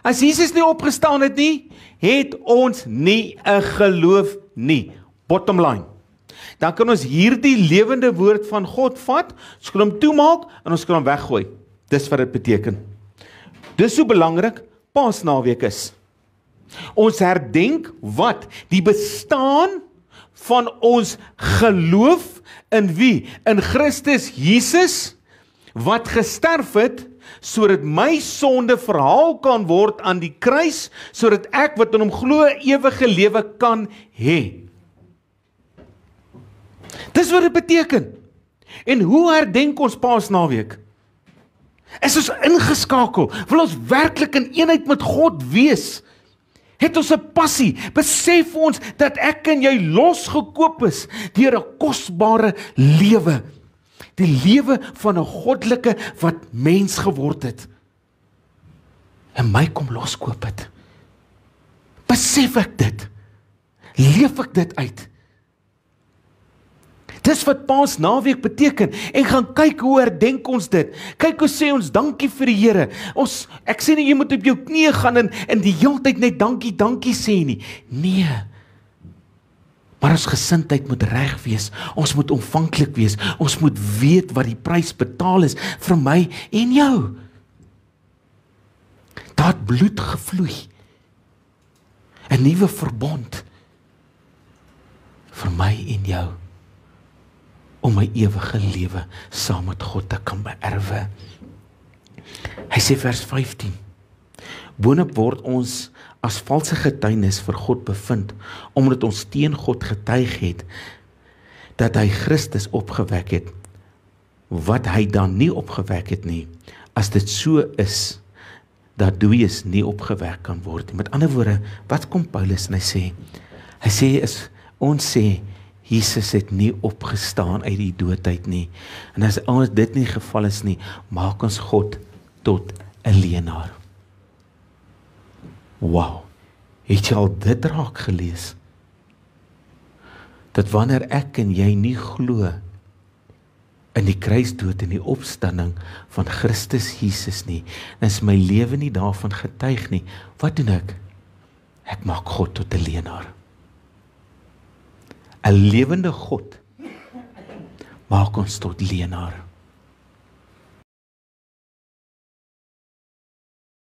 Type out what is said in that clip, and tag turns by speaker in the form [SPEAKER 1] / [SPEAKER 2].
[SPEAKER 1] As Jesus nie opgestaan het nie, het ons nie 'n geloof nie. Bottom line. Dan kan ons hierdie lewende woord van God vat, ons kan hom toemaak en ons kan hom weggooi. Dis wat dit beteken. Dis so belangrik Paasnaweek is. Ons herdenk wat? Die bestaan van ons geloof in wie? In Christus Jesus, wat gesterf het, sodat my sonde verhaal kan word aan die kruis, sodat ek wat in hom glo ewige lewe kan hê. Dis wat dit beteken. En hoe herdenk ons Paasnaweek? Is ons ingeskakel? Wil ons werklik in eenheid met God wees? Het ons 'n passie? Besef ons dat ek en jy losgekoop is deur 'n kosbare lewe. Die lewe van 'n goddelike wat mens geword het. En my kom loskoop het. Besef ek dit? Leef ek dit uit? Dis wat Paasnaweek beteken. En gaan kyk hoe herdenk ons dit. Kyk hoe sê ons dankie vir die Here. Ek sê nie jy moet op jou knieë gaan en die hele tyd net dankie, dankie sê nie. Nee. Maar ons gesindheid moet reg wees. Ons moet ontvanklik wees. Ons moet weet wat die prys betaal is vir my en jou. Daar het bloed gevloei. 'n Nuwe verbond vir my en jou. Om my ewige lewe saam met God te kan beerwe. Hy sê vers 15. Boonop word ons as valse getuienis vir God bevind, omdat ons teen God getuig het, dat hy Christus opgewek het, wat hy dan nie opgewek het nie. As dit so is, dat dooies nie opgewek kan word. Met ander woorde, wat kom Paulus en hy sê, ons sê, Jesus het nie opgestaan uit die dood uit nie. En as ons dit nie geval is nie, maak ons God tot 'n leenaar. Wow, het jy al dit raak gelees? Dat wanneer ek en jy nie glo in die kruisdood en die opstanding van Christus Jesus nie, en is my lewe nie daarvan getuig nie, wat doen ek? Ek maak God tot 'n leenaar. 'n lewende God maak ons tot leenaar.